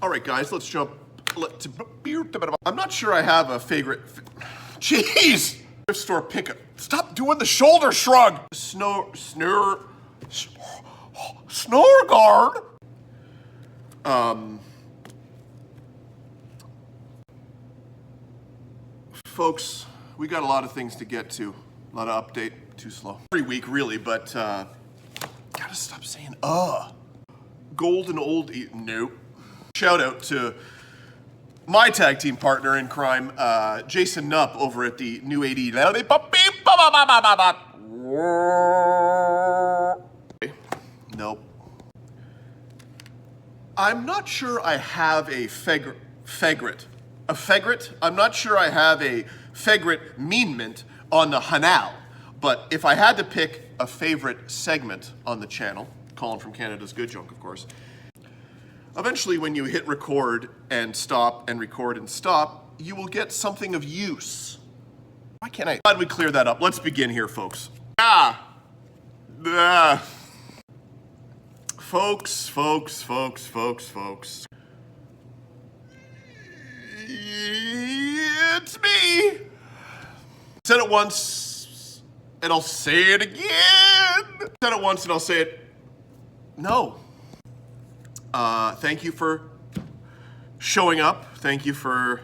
All right, guys, let's jump. I'm not sure I have a favorite. Jeez! Thrift store pickup. Stop doing the shoulder shrug. Snore guard. Folks, we got a lot of things to get to. A lot of update. Too slow. Every week, really, but gotta stop saying golden old. Nope. Shout out to my tag team partner in crime, Jason Nupp, over at the New 80. Nope. I'm not sure I have a fegret. A fegret? I'm not sure I have a fegret meanment on the Hanal. But if I had to pick a favorite segment on the channel, Colin from Canada's Good Junk, of course, eventually when you hit record and stop and record and stop, you will get something of use. Why can't I? Glad we clear that up. Let's begin here, folks. Folks. It's me. Said it once, and I'll say it again. Said it once, and I'll say it. No. Thank you for showing up. Thank you for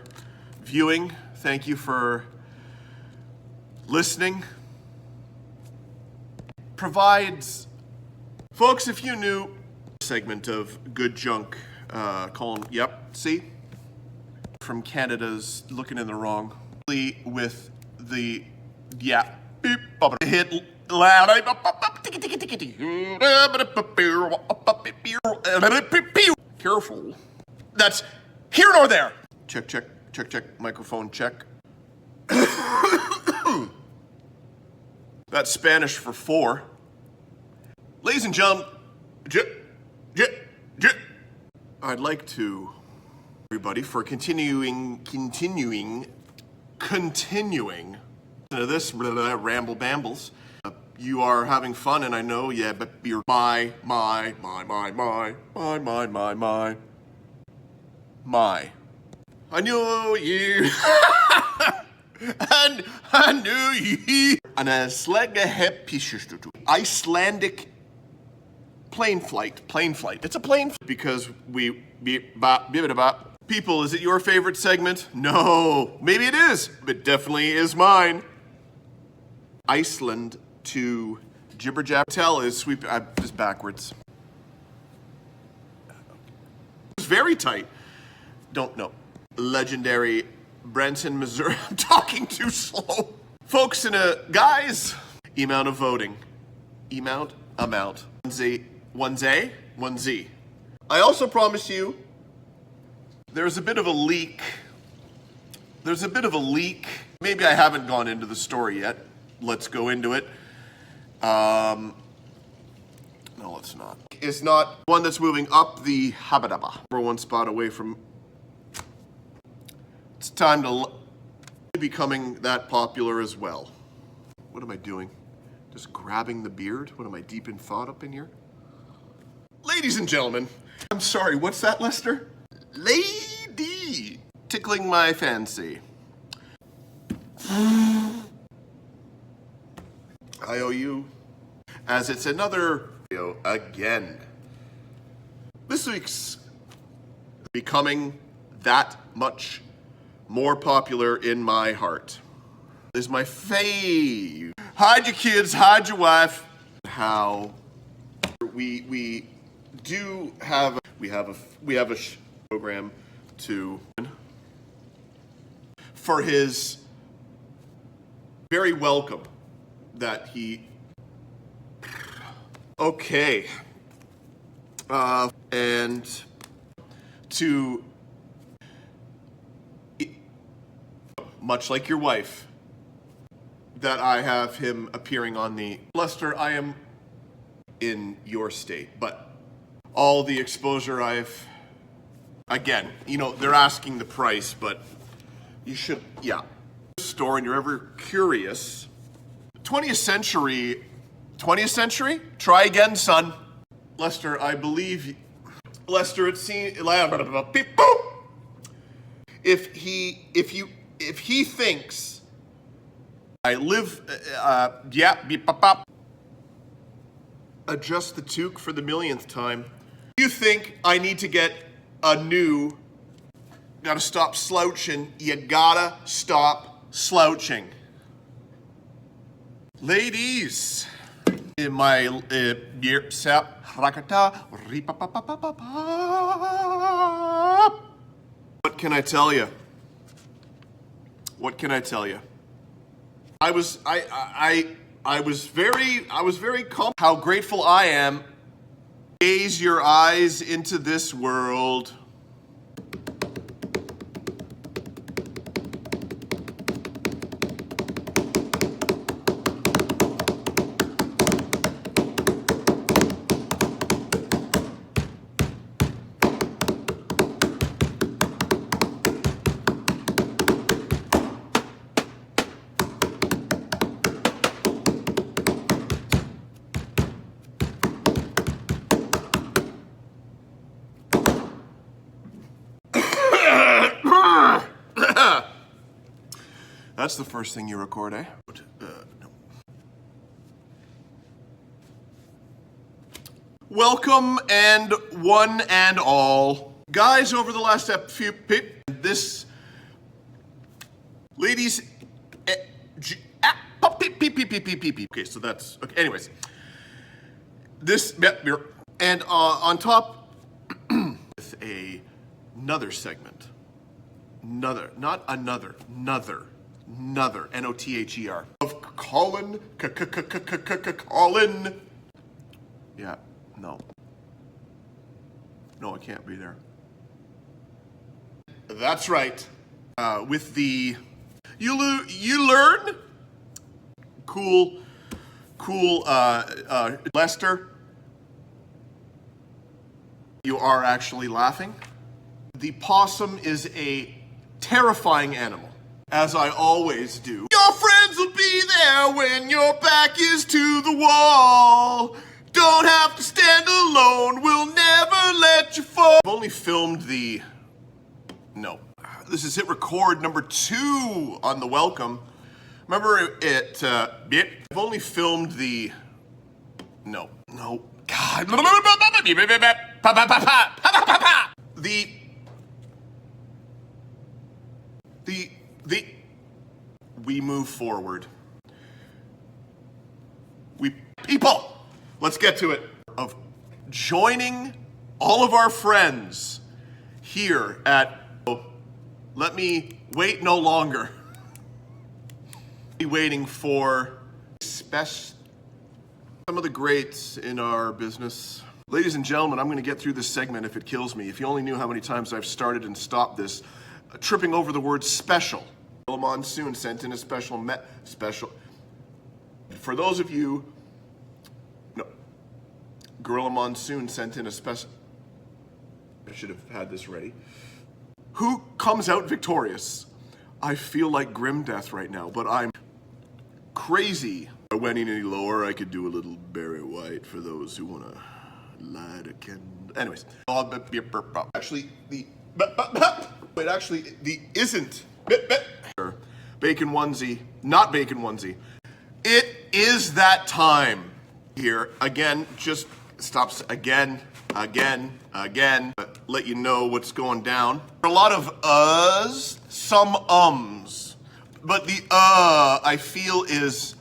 viewing. Thank you for listening. Provides, folks, if you knew segment of Good Junk, Colin, yep, see? From Canada's looking in the wrong. With the, yeah, beep, hit loud. Careful. That's here nor there. Check, microphone check. That's Spanish for 4. Ladies and gentlemen, I'd like to everybody for continuing to this ramble bambles. You are having fun, and I know, yeah, but you're my. I knew you. And I knew you. And Icelandic plane flight. It's a plane flight because people, is it your favorite segment? No. Maybe it is, but it definitely is mine. Iceland to Jibber Jabber Tell is just backwards. It's very tight. Don't know. Legendary Branson, Missouri. I'm talking too slow. Folks, guys, amount of voting. Amount. 1Z. I also promise you, there's a bit of a leak. Maybe I haven't gone into the story yet. Let's go into it. No, let's not. It's not one that's moving up the Habadaba. We're one spot away from. It's time to becoming that popular as well. What am I doing? Just grabbing the beard? What am I, deep in thought up in here? Ladies and gentlemen, I'm sorry, what's that, Lester? Lady! Tickling my fancy. I owe you, as it's another video again. This week's becoming that much more popular in my heart. This is my fave. Hide your kids, hide your wife. How we do have a program to for his very welcome that he okay and to much like your wife that I have him appearing on the Lester, I am in your state, but all the exposure again, they're asking the price, but you should, yeah. Store, and you're ever curious, 20th century, try again, son. Lester, I believe Lester, it seems. If he thinks I live, adjust the toque for the millionth time. You think I need to get a new? Gotta stop slouching. You gotta stop slouching, ladies. In my what can I tell you? What can I tell you? I was very calm. How grateful I am. Gaze your eyes into this world. That's the first thing you record, eh? No. Welcome and one and all. Guys, over the last few this ladies okay, so that's okay. Anyways, this and on top with another segment. Another N-O-T-H-E-R of Colin. Colin. Yeah, no, I can't be there. That's right. With the you learn. Cool. Lester, you are actually laughing. The possum is a terrifying animal, as I always do. Your friends will be there when your back is to the wall. Don't have to stand alone, we'll never let you fall. I've only filmed the... No. This is hit record number 2 on the welcome. Remember it, I've only filmed the... No. God. We move forward. People, let's get to it. Of joining all of our friends here at, let me wait no longer. Be waiting for some of the greats in our business. Ladies and gentlemen, I'm going to get through this segment if it kills me. If you only knew how many times I've started and stopped this, tripping over the word special. Monsoon sent in a special. For those of you, no. Gorilla Monsoon sent in a special. I should have had this ready. Who comes out victorious? I feel like grim death right now, but I'm crazy. If I went any lower, I could do a little Barry White for those who want to light a candle. Anyways, actually the isn't bacon onesie, not bacon onesie. It is that time here again. Just stops again. Let you know what's going down. A lot of uhs, some ums, but the I feel is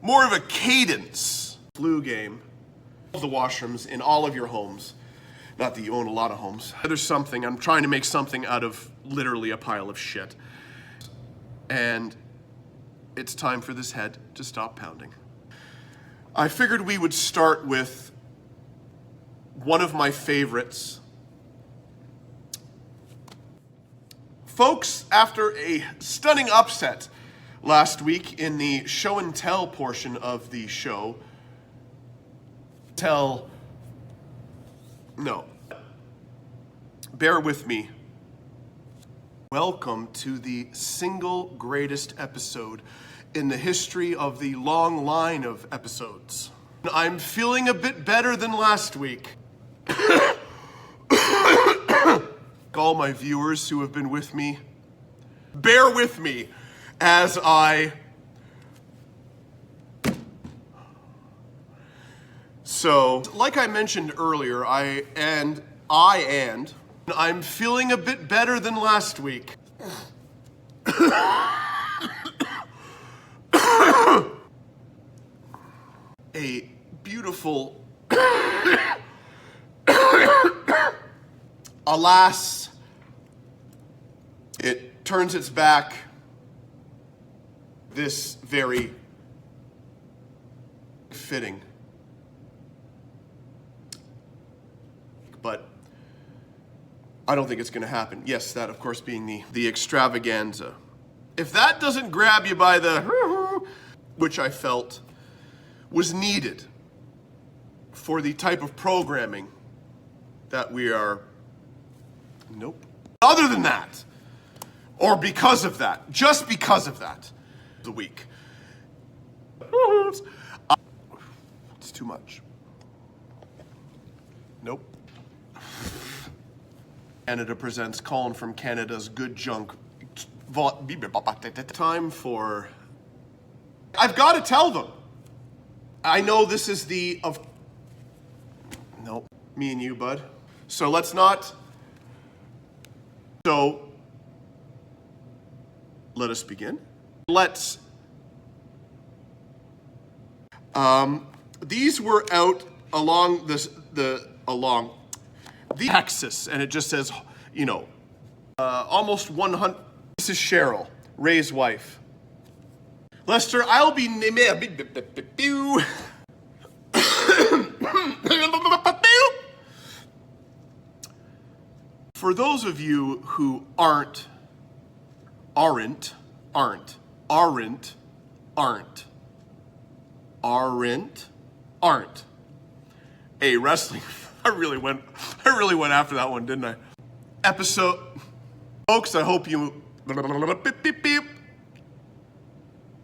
more of a cadence. Flu game. The washrooms in all of your homes. Not that you own a lot of homes. There's something, I'm trying to make something out of literally a pile of shit. And it's time for this head to stop pounding. I figured we would start with one of my favorites. Folks, after a stunning upset last week in the show and tell portion of the show, bear with me. Welcome to the single greatest episode in the history of the long line of episodes. I'm feeling a bit better than last week. all my viewers who have been with me. Bear with me as So, like I mentioned earlier, I'm feeling a bit better than last week. A beautiful, alas, it turns its back this very fitting. But I don't think it's going to happen. Yes, that of course being the extravaganza. If that doesn't grab you by the, which I felt was needed for the type of programming that we are, nope. Other than that, or because of that, just because of that, the week. It's too much. Nope. Canada presents Colin from Canada's Good Junk. Time for... I've got to tell them. I know this is nope, me and you, bud. So let's not... So, let us begin. Let's... These were out along the Texas, and it just says, you know, almost 100. This is Cheryl, Ray's wife. Lester, I'll be for those of you who aren't a wrestling. I really went after that one, didn't I? Episode, folks. I hope you.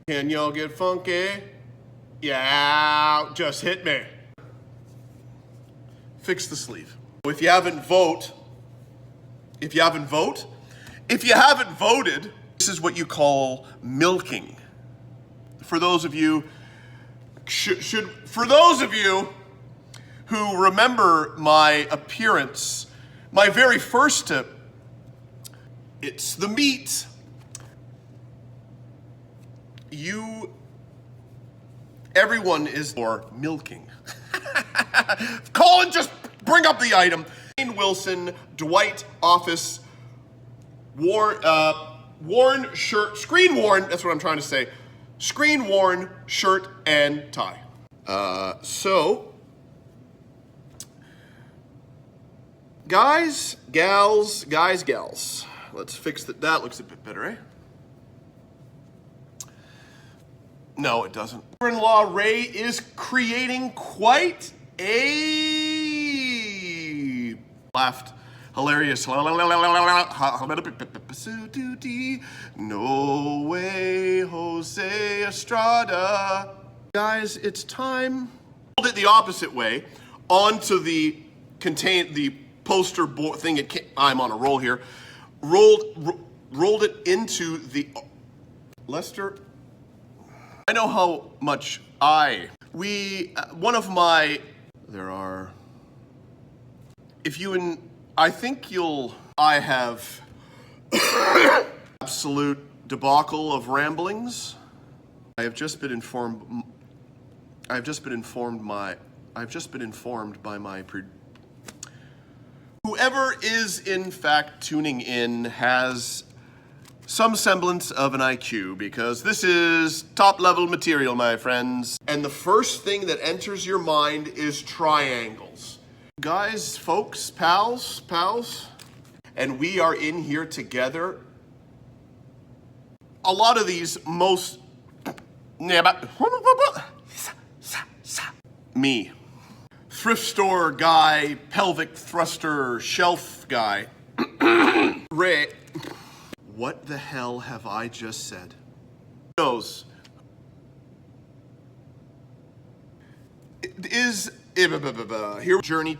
Can y'all get funky? Yeah, just hit me. Fix the sleeve. If you haven't voted, this is what you call milking. For those of you, for those of you who remember my appearance, my very first tip, it's the meat. Everyone is for milking. Colin, just bring up the item. Wayne Wilson, Dwight Office, worn shirt, screen worn, that's what I'm trying to say. Screen worn shirt and tie. Guys, gals. Let's fix that. That looks a bit better, eh? No, it doesn't. Mother-in-law Ray is creating quite a hilarious. No way, Jose Estrada. Guys, it's time. Hold it the opposite way onto the poster board thing. I'm on a roll here. Rolled it into the Lester. I know how much I have absolute debacle of ramblings. I've just been informed by my whoever is in fact tuning in has some semblance of an IQ, because this is top-level material, my friends. And the first thing that enters your mind is triangles. Guys, folks, pals, and we are in here together. A lot of these me. Thrift store guy, pelvic thruster, shelf guy. Ray. What the hell have I just said? Knows. It is here journey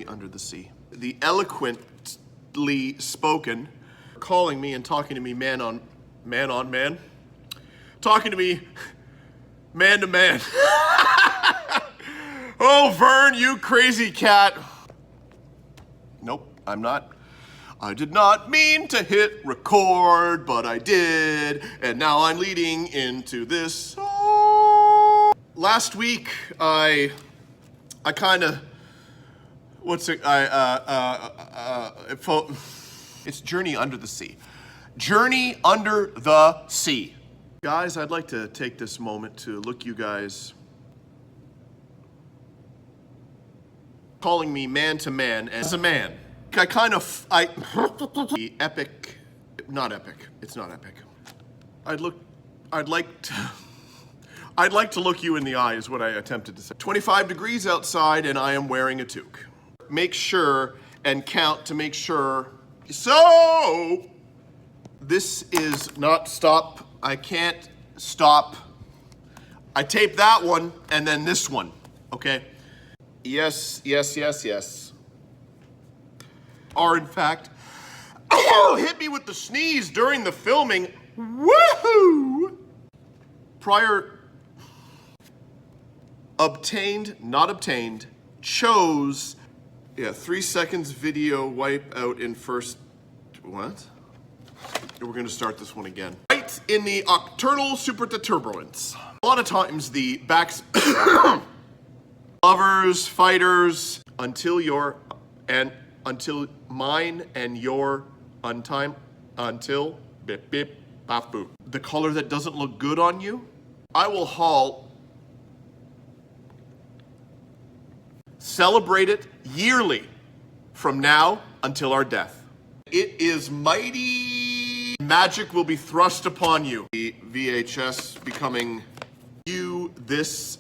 under the sea. the eloquently spoken, calling me and talking to me man on man, talking to me man to man. Oh, Vern, you crazy cat. Nope, I'm not. I did not mean to hit record, but I did, and now I'm leading into this song. Last week, I kind of, it's Journey Under the Sea. Journey Under the Sea. Guys, I'd like to take this moment to look you guys calling me man to man as a man. Epic, not epic. It's not epic. I'd like to look you in the eye is what I attempted to say. 25 degrees outside and I am wearing a toque. Make sure and count to make sure. So, this is not stop. I can't stop. I taped that one and then this one, okay? Yes. Are in fact, hit me with the sneeze during the filming. Woohoo! Prior obtained, not obtained, chose, 3 seconds video wipe out in first, what? We're gonna start this one again. Right in the nocturnal turbulence. A lot of times the backs, lovers, fighters, until mine and your until bip bip bop boop. The color that doesn't look good on you, I will haul. Celebrate it yearly from now until our death. It is mighty. Magic will be thrust upon you. The VHS becoming you this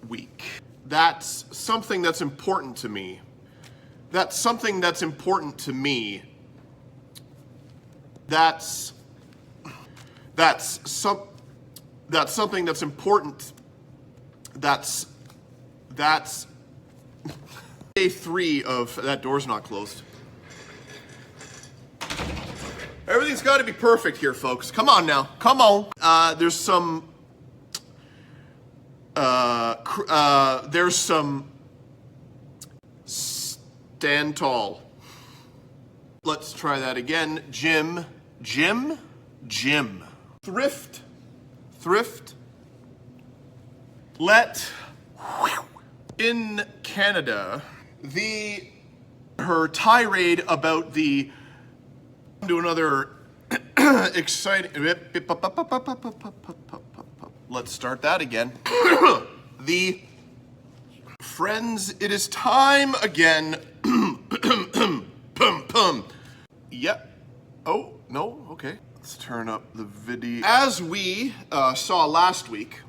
week. That's something that's important to me. That's something that's important to me. That's something that's important. That's day 3 of that door's not closed. Everything's got to be perfect here, folks. Come on now. Come on. There's some stand tall. Let's try that again. Jim. Thrift. In Canada, her tirade about the, do another exciting, let's start that again. The friends, it is time again. Yep. Oh, no, okay. Let's turn up the video. As we saw last week,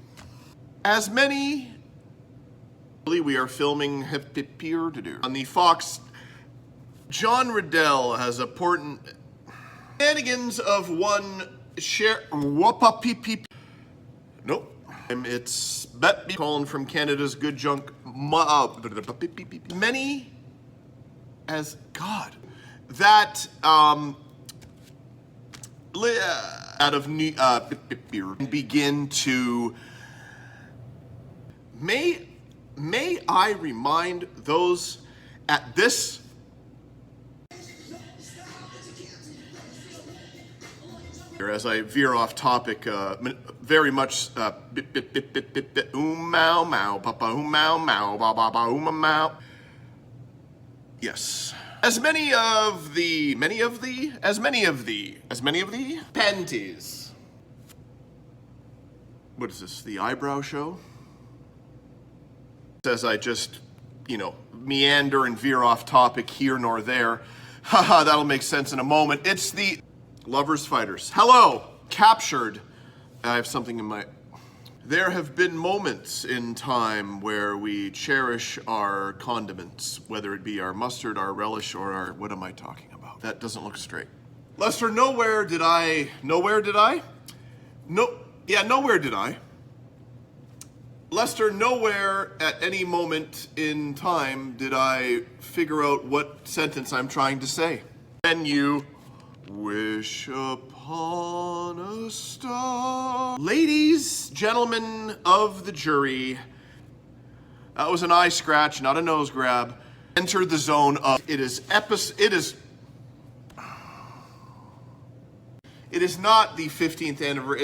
we are filming on the Fox. John Riddell has important shenanigans of one share. Nope. It's Colin from Canada's Good Junk. Many as God that out of begin to may I remind those at this as I veer off topic, very much mau mau papa mau mau ba ba ba mau. Yes. As many of the panties. What is this? The eyebrow show? As I just, meander and veer off topic here nor there. Haha, that'll make sense in a moment. It's the lovers fighters. Hello, captured. I have something in my. There have been moments in time where we cherish our condiments, whether it be our mustard, our relish, or our, what am I talking about? That doesn't look straight. Lester, nowhere did I? Lester, nowhere at any moment in time did I figure out what sentence I'm trying to say. Then you wish upon a star. Ladies, gentlemen of the jury, that was an eye scratch, not a nose grab. Enter the zone of it is not the 15th anniversary.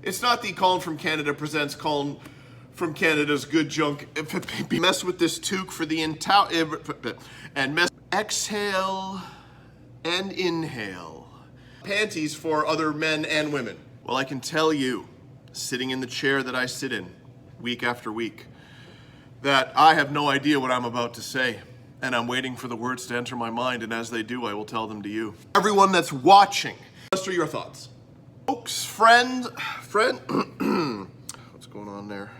It's not the Colin from Canada presents Colin from Canada's Good Junk. Mess with this toque for the entire and mess. Exhale and inhale. Panties for other men and women. Well, I can tell you, sitting in the chair that I sit in, week after week, that I have no idea what I'm about to say, and I'm waiting for the words to enter my mind, and as they do, I will tell them to you. Everyone that's watching, Lester, your thoughts. Folks, friend, what's going on there?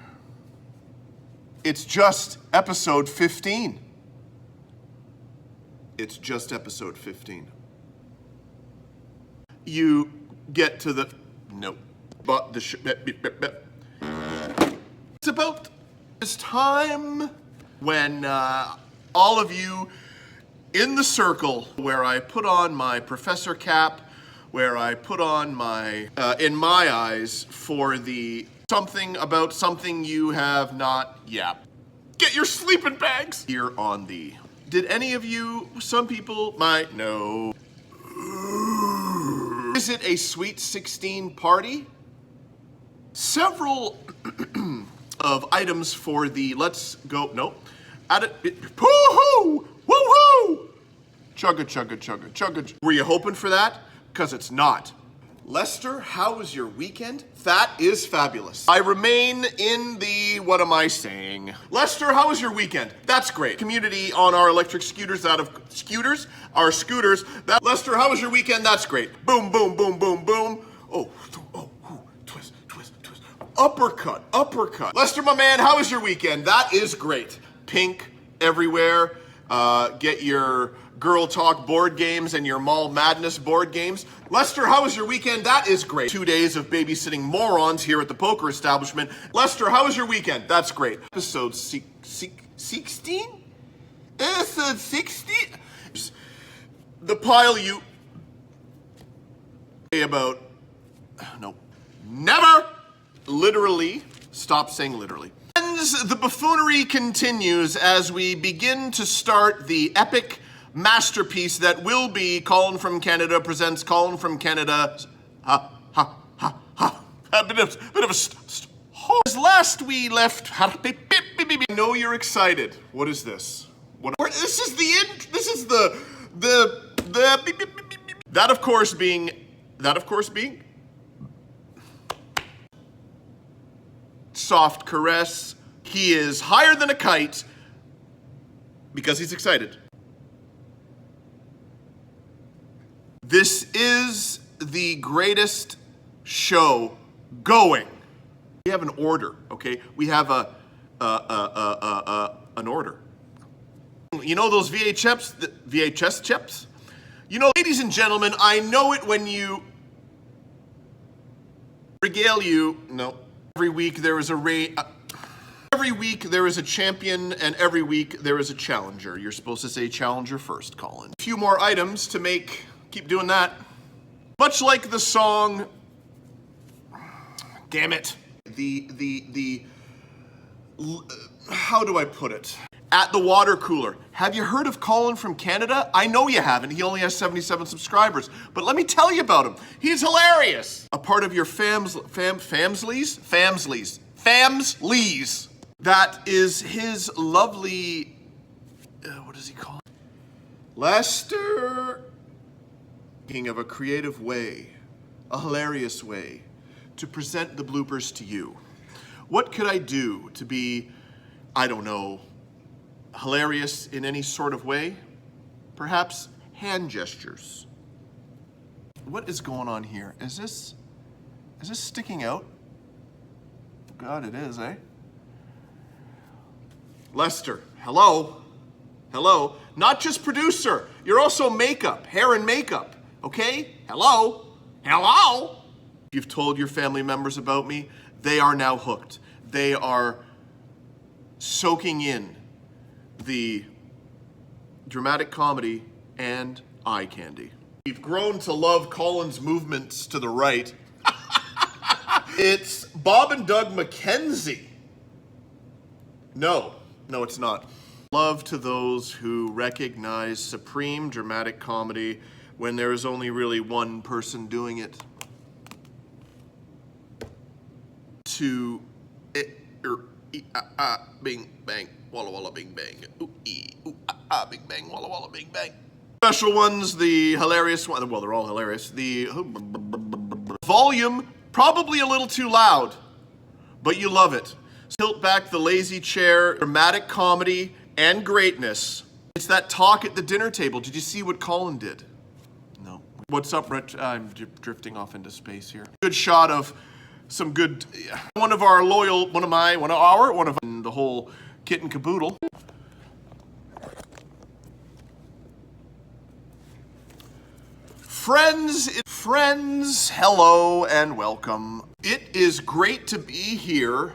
It's just episode 15. It's just episode 15. You get to the, no, but the, it's about this time when all of you in the circle where I put on my professor cap, where I put on my, in my eyes, for the something about something you have not, get your sleeping bags here on the, did any of you, some people might know, is it a Sweet 16 party? Several of items for the let's go, nope, at it, woo-hoo, woo-hoo, chugga. Were you hoping for that? Because it's not. Lester, how was your weekend? That is fabulous. I remain in the, what am I saying? Lester, how was your weekend? That's great. Community on our electric scooters our scooters. That, Lester, how was your weekend? That's great. Boom, boom, boom, boom, boom. Oh, twist. Uppercut. Lester, my man, how was your weekend? That is great. Pink everywhere. Get your Girl Talk board games and your Mall Madness board games. Lester, how was your weekend? That is great. 2 days of babysitting morons here at the poker establishment. Lester, how was your weekend? That's great. Episode 16? Episode 16? The pile you about, no, never, literally, stop saying literally. The buffoonery continues as we begin to start the epic masterpiece that will be Colin from Canada presents Colin from Canada. A bit of a as last we left. I know you're excited. What is this? This is the end. This is the that of course being soft caress. He is higher than a kite because he's excited. This is the greatest show going. We have an order, okay? We have an order. You know those VHS chips? You know, ladies and gentlemen, I know it when you regale you. No, every week there is every week there is a champion, and every week there is a challenger. You're supposed to say challenger first, Colin. A few more items to make. Keep doing that. Much like the song, damn it. How do I put it? At the water cooler. Have you heard of Colin from Canada? I know you haven't. He only has 77 subscribers. But let me tell you about him. He's hilarious. A part of your famsleys? That is his lovely, what does he call it? Lester. Thinking of a creative way, a hilarious way to present the bloopers to you. What could I do to be, I don't know, hilarious in any sort of way? Perhaps hand gestures. What is going on here? Is this sticking out? God, it is, eh? Lester, hello? Hello? Not just producer, you're also makeup, hair and makeup. Okay? Hello? Hello? You've told your family members about me. They are now hooked. they are soaking in the dramatic comedy and eye candy. We've grown to love Colin's movements to the right. It's Bob and Doug McKenzie. No, it's not. Love to those who recognize supreme dramatic comedy when there is only really one person doing it. To bing bang, walla walla bing bang, ooh bing bang, walla walla bing bang. Special ones, the hilarious one. Well, they're all hilarious. The volume probably a little too loud, but you love it. Tilt back the lazy chair, dramatic comedy and greatness. It's that talk at the dinner table. Did you see what Colin did? No. What's up, Rich? I'm drifting off into space here. Good shot of some good, one of our, the whole kit and caboodle. Friends, hello and welcome. It is great to be here.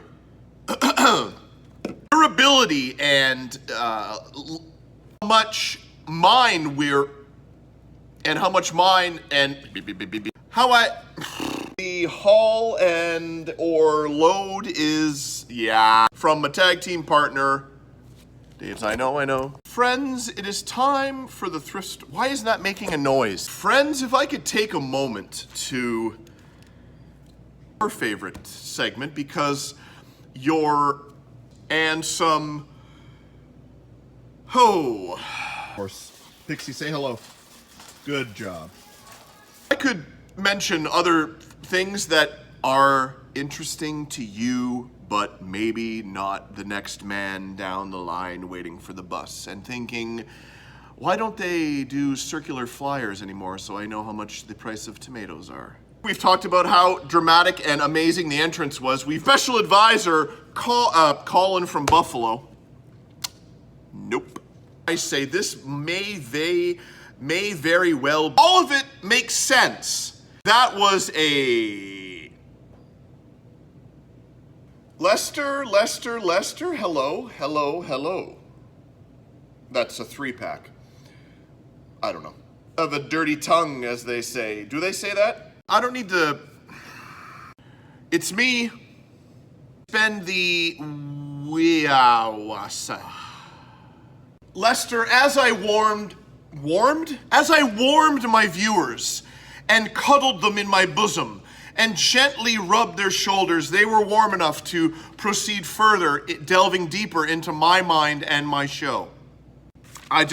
Durability and how much mine the haul and or load is, from a tag team partner. Dave's, I know. Friends, it is time for the thrift. Why is that making a noise? Friends, if I could take a moment to your favorite segment, because and some ho. Of course, Pixie, say hello. Good job. I could mention other things that are interesting to you, but maybe not the next man down the line waiting for the bus and thinking, why don't they do circular flyers anymore so I know how much the price of tomatoes are? We've talked about how dramatic and amazing the entrance was. We've special advisor Colin from Buffalo. Nope. I say this may very well. All of it makes sense. That was a Lester. Hello. That's a 3-pack. I don't know. Of a dirty tongue, as they say. Do they say that? I don't need to. It's me. Spend the wiawasa. Lester, as I warmed my viewers and cuddled them in my bosom and gently rubbed their shoulders, they were warm enough to proceed further, delving deeper into my mind and my show. I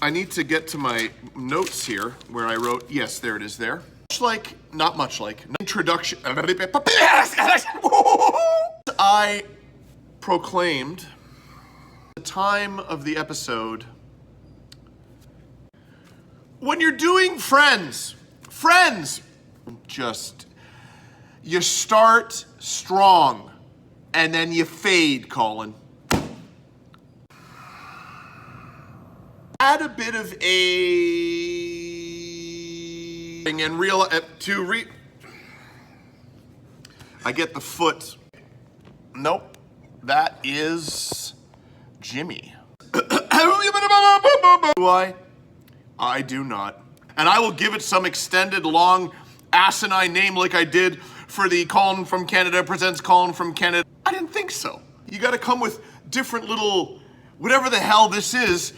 need to get to my notes here where I wrote, yes, there it is there. Not much like, introduction. I proclaimed the time of the episode. When you're doing friends, you start strong and then you fade, Colin. Add a bit of I get the foot. Nope, that is Jimmy. Do I? I do not. And I will give it some extended, long, asinine name like I did for the Colin from Canada presents Colin from Canada. I didn't think so. You gotta come with different little, whatever the hell this is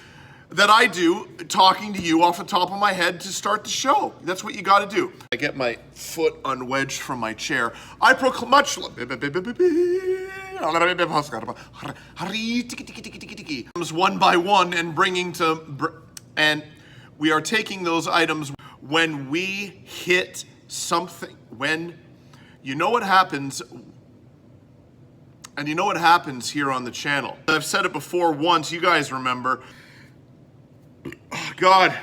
that I do, talking to you off the top of my head to start the show. That's what you gotta do. I get my foot unwedged from my chair. I proclaim one by one and and we are taking those items when we hit something, you know what happens, and you know what happens here on the channel. I've said it before once, you guys remember. Oh, God,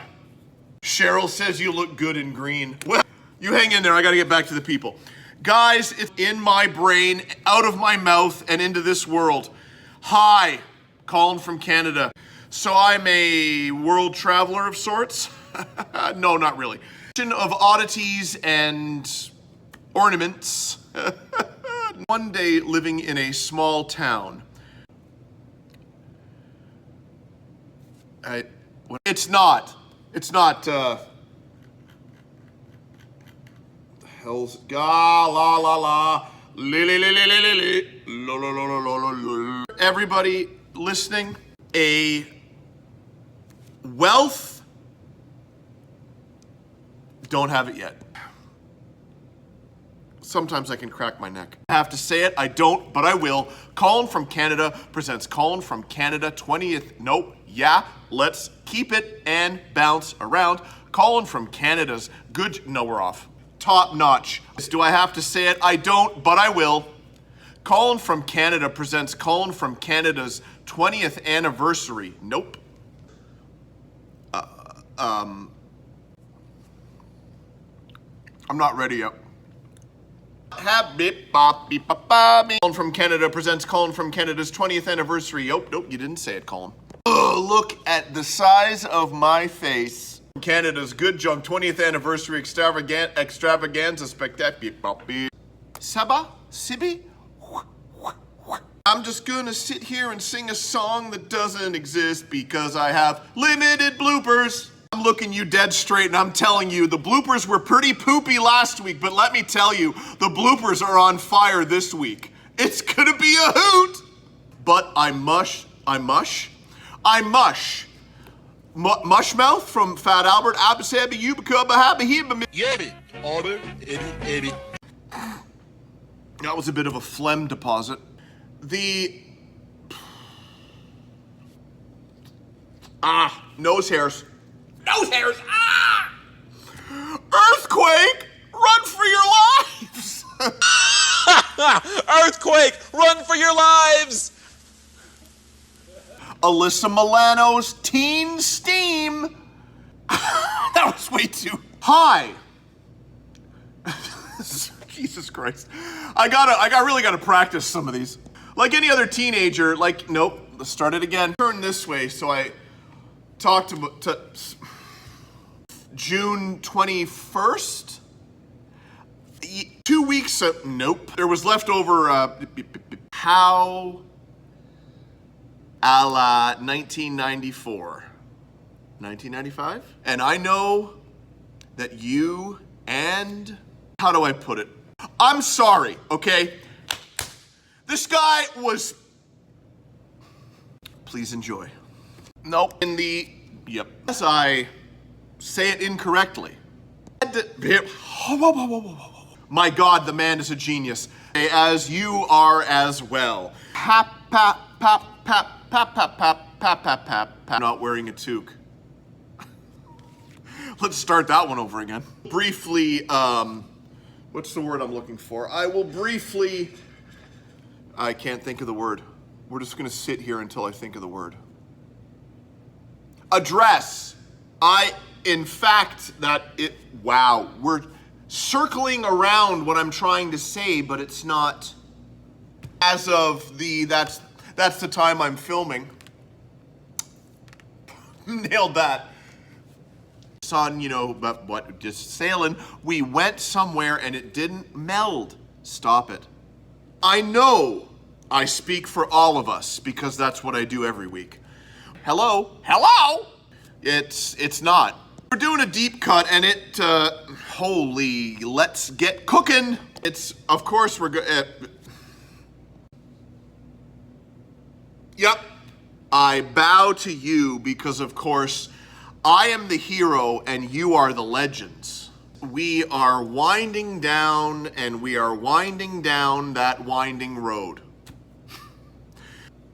Cheryl says you look good in green. Well, you hang in there, I gotta get back to the people. Guys, it's in my brain, out of my mouth, and into this world. Hi, Colin from Canada. So I'm a world traveler of sorts? No, not really. Of oddities and ornaments. One day living in a small town. It's not, the hell's, la la la, li li li li li li li, lo lo lo lo lo lo. Everybody listening, a wealth, don't have it yet. Sometimes I can crack my neck. I have to say it, I don't, but I will. Colin from Canada presents Colin from Canada 20th, nope, yeah, let's keep it and bounce around. Colin from Canada's good, no, we're off. Top notch. Do I have to say it? I don't, but I will. Colin from Canada presents Colin from Canada's 20th anniversary, nope. I'm not ready yet. Colin from Canada presents Colin from Canada's 20th anniversary. Nope, you didn't say it, Colin. Look at the size of my face. Canada's Good Junk 20th anniversary extravaganza spectacular. Saba? Sibi? I'm just gonna sit here and sing a song that doesn't exist because I have limited bloopers. I'm looking you dead straight and I'm telling you, the bloopers were pretty poopy last week, but let me tell you, the bloopers are on fire this week. It's gonna be a hoot! But I mush. Mushmouth from Fat Albert, Abasabi, Yubakuba, Yabi, Order, Ebi. That was a bit of a phlegm deposit. Nose hairs. Earthquake, run for your lives! Earthquake, run for your lives! Alyssa Milano's Teen Steam. That was way too high. Jesus Christ. I really gotta practice some of these. Like any other teenager, nope, let's start it again. Turn this way, so I talked to June 21st? 2 weeks, nope. There was leftover, how a la 1994. 1995? And I know that you and, how do I put it? I'm sorry, okay? This guy was, please enjoy. Nope, yep. As I say it incorrectly. My God, the man is a genius. As you are as well. Not wearing a toque. Let's start that one over again. Briefly, what's the word I'm looking for? I can't think of the word. We're just gonna sit here until I think of the word. Address. Wow, we're circling around what I'm trying to say, but it's not. As of that's the time I'm filming. Nailed that. Son, but what, just sailing. We went somewhere and it didn't meld. Stop it. I know I speak for all of us because that's what I do every week. Hello? It's not. We're doing a deep cut and holy, let's get cooking. It's, of course, yep. I bow to you because, of course, I am the hero and you are the legends. We are winding down and we are winding down that winding road.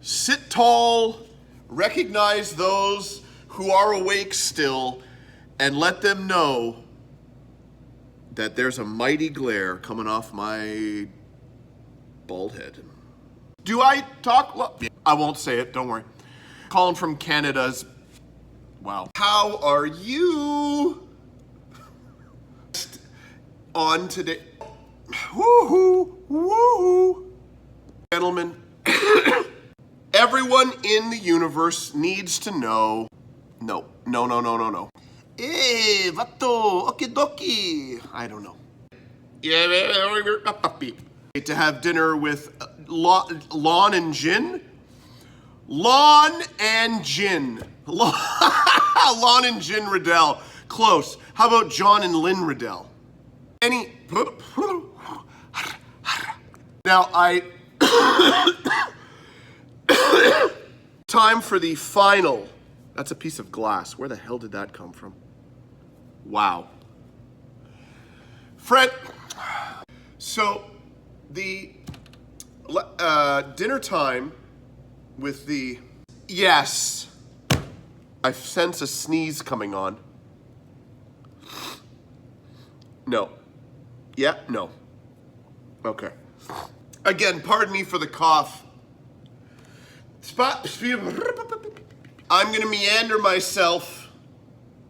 Sit tall, recognize those who are awake still, and let them know that there's a mighty glare coming off my bald head. Do I talk? I won't say it, don't worry. Colin from Canada's, wow. How are you? On today, woohoo, woohoo. Gentlemen, everyone in the universe needs to know, no. Vato, okidoki. I don't know. To have dinner with Lon and Jin? Lon and Jin. Lon and Jin Riddell. Close. How about John and Lynn Riddell? Now, time for the final. That's a piece of glass. Where the hell did that come from? Wow. Fred, so the dinner time with the, yes, I sense a sneeze coming on. No. Yeah, no. Okay. Again, pardon me for the cough. I'm gonna meander myself.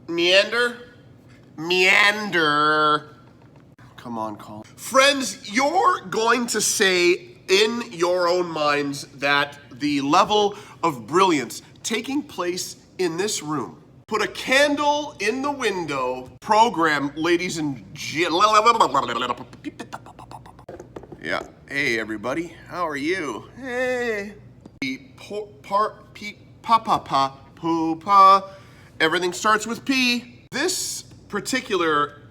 Meander? Come on, Colin. Friends, you're going to say in your own minds that the level of brilliance taking place in this room. Put a candle in the window. Program, ladies and yeah. Hey, everybody. How are you? Hey. Everything starts with P. This particular...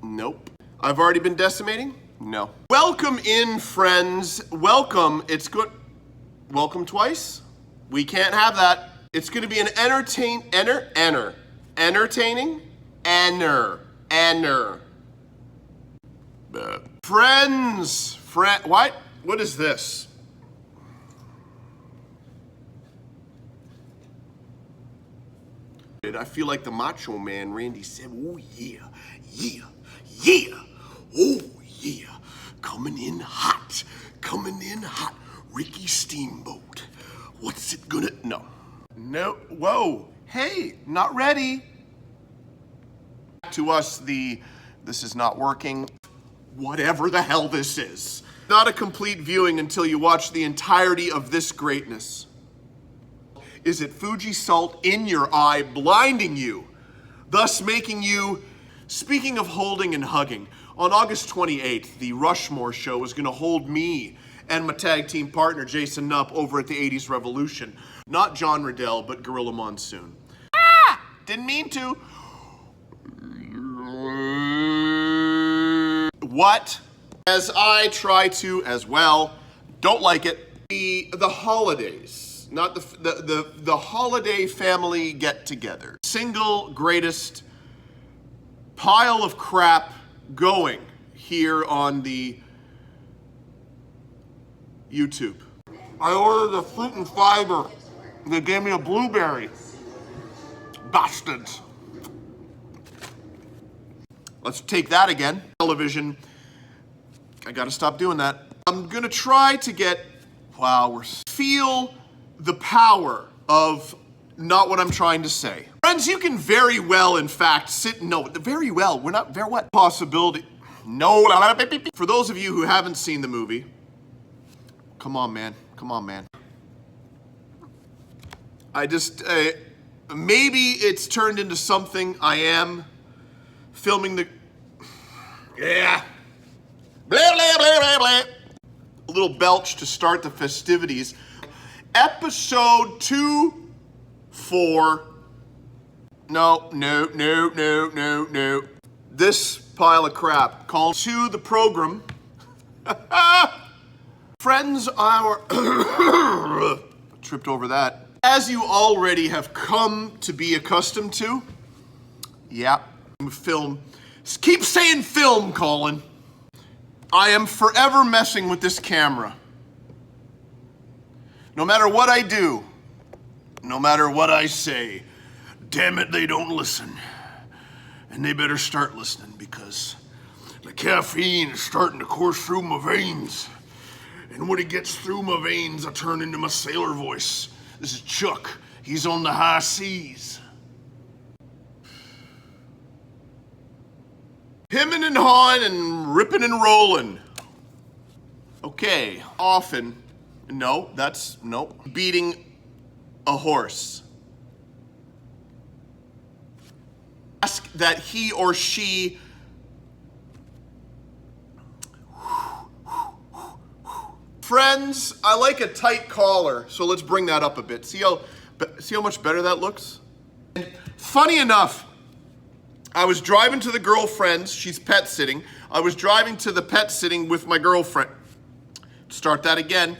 Nope. I've already been decimating? No. Welcome in, friends. Welcome. It's good. Welcome twice? We can't have that. It's going to be an entertaining. Friends. What? What is this? I feel like the Macho Man, Randy said, oh yeah, oh yeah, coming in hot, Ricky Steamboat. What's it gonna, no, whoa, hey, not ready. To us, this is not working, whatever the hell this is. Not a complete viewing until you watch the entirety of this greatness. Is it Fuji salt in your eye blinding you, thus making you, speaking of holding and hugging, on August 28th, the Rushmore show is gonna hold me and my tag team partner, Jason Nupp, over at the 80s Revolution. Not John Riddell, but Gorilla Monsoon. Ah! Didn't mean to. What? As I try to as well, don't like it. The holidays. Not the holiday family get-together. Single greatest pile of crap going here on the YouTube. I ordered a fruit and fiber. They gave me a blueberry. Bastards. Let's take that again. Television. I gotta stop doing that. I'm gonna try to get, wow, feel the power of not what I'm trying to say. Friends, you can very well, in fact, very well, we're not, very what? Possibility, no. For those of you who haven't seen the movie, come on, man. I just, maybe it's turned into something. I am filming the, yeah. Blah, blah, blah, blah, blah. A little belch to start the festivities. Episode 2, 4. No. This pile of crap. Call to the program. Friends, tripped over that. As you already have come to be accustomed to. Yeah, film. Keep saying film, Colin. I am forever messing with this camera. No matter what I do, no matter what I say, damn it, they don't listen. And they better start listening because the caffeine is starting to course through my veins. And when it gets through my veins, I turn into my sailor voice. This is Chuck. He's on the high seas. Hemming and hawing and ripping and rolling. Okay, often. No, beating a horse. Ask that he or she Friends, I like a tight collar, so let's bring that up a bit. See how much better that looks? And funny enough, I was driving to the girlfriend's, she's pet sitting. I was driving to the pet sitting with my girlfriend. Start that again.